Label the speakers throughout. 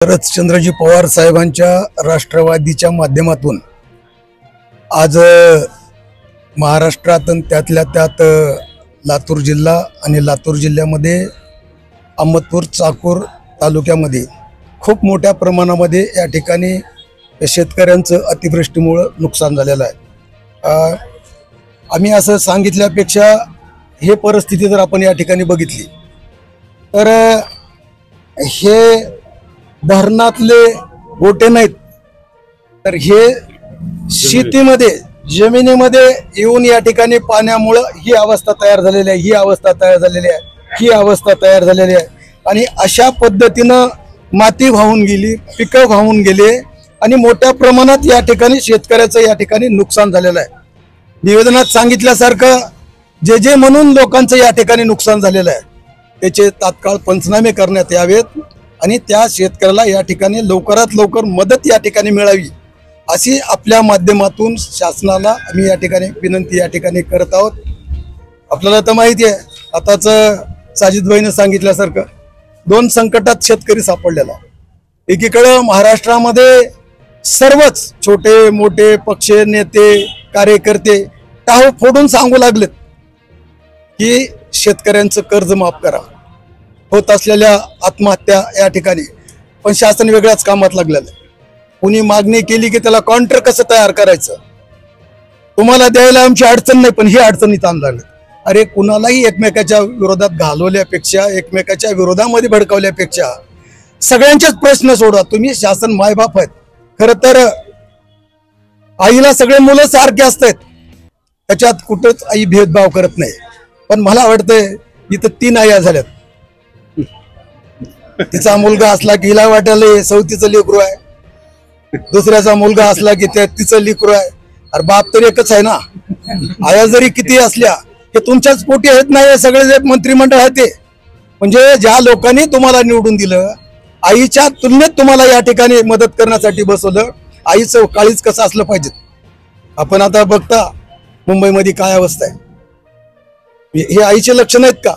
Speaker 1: शरदचंद्रजी पवार साहेबांच्या राष्ट्रवादीच्या माध्यमातून आज महाराष्ट्रात त्यातल्या त्यात लातूर जिल्हा आणि लातूर जिल्ह्यामध्ये अहमदपूर चाकूर तालुक्यामध्ये खूप मोठ्या प्रमाणामध्ये या ठिकाणी शेतकऱ्यांचं अतिवृष्टीमुळे नुकसान झालेलं आहे। आम्ही असं सांगितल्यापेक्षा हे परिस्थिती जर आपण या ठिकाणी बघितली तर हे धरणातले गोटे नाहीत तर हे शेतीमध्ये जमिनीमध्ये येऊन या ठिकाणी पाण्यामुळे ही अवस्था तयार झालेली आहे, ही अवस्था तयार झालेली आहे, ही अवस्था तयार झालेली आहे। आणि अशा पद्धतीनं माती वाहून गेली, पिकं वाहून गेले आणि मोठ्या प्रमाणात या ठिकाणी शेतकऱ्याचं या ठिकाणी नुकसान झालेलं आहे। निवेदनात सांगितल्यासारखं जे म्हणून लोकांचं या ठिकाणी नुकसान झालेलं आहे त्याचे तात्काळ पंचनामे करण्यात यावेत आणि त्या शेतकऱ्याला या ठिकाणी लवकरात लवकर मदत या ठिकाणी मिळावी अशी आपल्या माध्यमातून शासनाला आम्ही या ठिकाणी विनंती या ठिकाणी करत आहोत। आपल्याला तर माहिती आहे आताच साजिदभाईने सांगितल्यासारखं दोन संकटात शेतकरी सापडलेला। एकीकडे महाराष्ट्रामध्ये सर्वच छोटे मोठे पक्ष नेते कार्यकर्ते टाहो फोडून सांगू लागलेत की शेतकऱ्यांचं कर्ज माफ करा, होत असलेल्या आत्महत्या या ठिकाणी, पण शासन वेगळ्याच कामात लागलेलं आहे। कुणी मागणी केली की त्याला कॉन्ट्रॅक्ट कसं तयार करायचं, तुम्हाला द्यायला आमची अडचण नाही पण ही अडचणीत आणलं। अरे कुणालाही एकमेकाच्या विरोधात घालवल्यापेक्षा एकमेकाच्या विरोधामध्ये भडकवल्यापेक्षा सगळ्यांचेच प्रश्न सोडवा। तुम्ही शासन मायबाप आहेत, खरं तर आईला सगळे मुलं सारखे असतात, त्याच्यात कुठंच आई भेदभाव करत नाही। पण मला वाटतंय इथं 3 आया झाल्यात। तिचा मुलगा असला की हिला वाटायला सवतीचं लेकरू आहे, दुसऱ्याचा मुलगा असला की तिचं लेकरू आहे। अरे बाप तर एकच आहे ना। आया जरी किती असल्या हे तुमच्याच पोटी आहेत नाही, सगळे जे मंत्रिमंडळ आहे ते म्हणजे ज्या लोकांनी तुम्हाला निवडून दिलं आईच्या तुलनेत तुम्हाला या ठिकाणी मदत करण्यासाठी बसवलं। आईचं काळीच कसं असलं पाहिजे। आपण आता बघता मुंबईमध्ये काय अवस्था आहे, हे आईचे लक्षण आहेत का?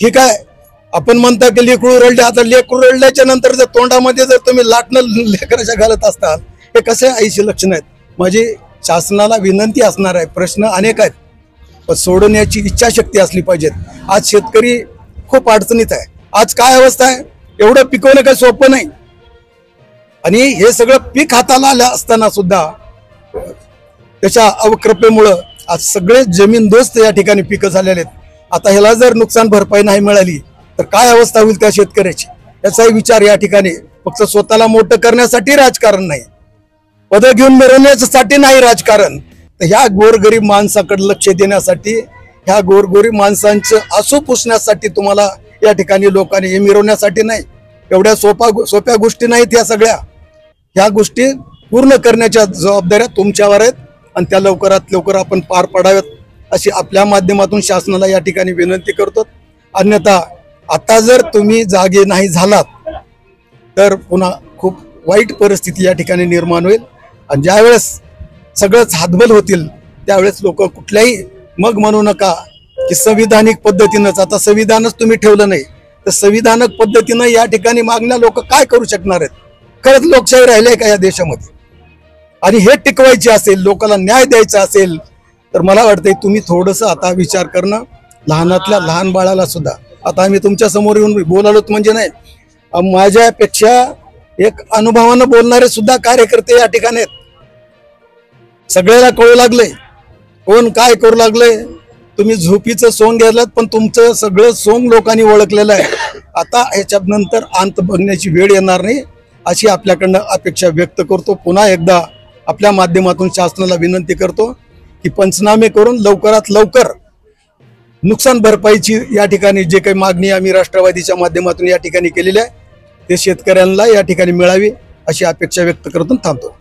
Speaker 1: ठीक आहे आपण म्हणता की लेकरू रडले, आता लेकरू रडल्याच्या नंतर जर तोंडामध्ये जर तुम्ही लाटणं लेकराच्या घालत असताल हे कसे आईचे लक्षण आहेत? माझी शासनाला विनंती असणार आहे, प्रश्न अनेक आहेत पण सोडवण्याची इच्छाशक्ती असली पाहिजे। आज शेतकरी खूप अडचणीत आहे। आज काय अवस्था आहे, एवढं पिकवणं काही सोपं नाही आणि हे सगळं पीक हाताला आलं असताना सुद्धा त्याच्या अवकृपेमुळं आज सगळे जमीनदोस्त या ठिकाणी पिकं झालेले आहेत। आता ह्याला जर नुकसान भरपाई नाही मिळाली तर काय अवस्था होईल त्या शेतकऱ्याची, याचाही विचार या ठिकाणी फक्त स्वतःला मोठं करण्यासाठी राजकारण नाही, पद घेऊन मिरवण्यासाठी नाही राजकारण, तर ह्या गोरगरीब माणसाकडे लक्ष देण्यासाठी, ह्या गोरगरीब माणसांचं आसू पुसण्यासाठी तुम्हाला या ठिकाणी लोकांनी हे मिरवण्यासाठी नाही। एवढ्या सोप्या गोष्टी नाहीत या सगळ्या, ह्या गोष्टी पूर्ण करण्याच्या जबाबदाऱ्या तुमच्यावर आहेत आणि त्या लवकरात लवकर आपण पार पाडाव्यात अशी आपल्या माध्यमातून शासनाला या ठिकाणी विनंती करतो। अन्यथा आता जर तुम्ही जागे नाही झालात तर पुन्हा खूप वाईट परिस्थिती या ठिकाणी निर्माण होईल आणि ज्यावेळेस सगळंच हातबल होतील त्यावेळेस लोक कुठल्याही मग म्हणू नका की संविधानिक पद्धतीनंच, आता संविधानच तुम्ही ठेवलं नाही तर संविधानिक पद्धतीनं या ठिकाणी मागण्या लोक काय करू शकणार आहेत? खरंच लोकशाही राहिली का या देशामध्ये? आणि हे टिकवायचे असेल, लोकांना न्याय द्यायचा असेल तर मला वाटतंय तुम्ही थोडंसं आता विचार करणं, लहानातल्या लहान बाळाला सुद्धा, आता आम्ही तुमच्या समोर येऊन बोलालोत म्हणजे नाही, माझ्यापेक्षा एक अनुभवानं बोलणारे सुद्धा कार्यकर्ते या ठिकाणी आहेत। सगळ्याला कळू लागलंय कोण काय करू लागलंय। तुम्ही झोपीचं सोंग घ्यायलात पण तुमचं सगळं सोंग लोकांनी ओळखलेलं आहे। आता ह्याच्या नंतर अंत बघण्याची वेळ येणार नाही अशी आपल्याकडनं अपेक्षा व्यक्त करतो। पुन्हा एकदा आपल्या माध्यमातून शासनाला विनंती करतो की पंचनामे करून लवकरात लवकर नुकसान भरपाईची या ठिकाणी जे काही मागणी आम्ही राष्ट्रवादीच्या माध्यमातून या ठिकाणी केलेली आहे ते शेतकऱ्यांना या ठिकाणी मिळावी अशी अपेक्षा व्यक्त करतो थांबतो।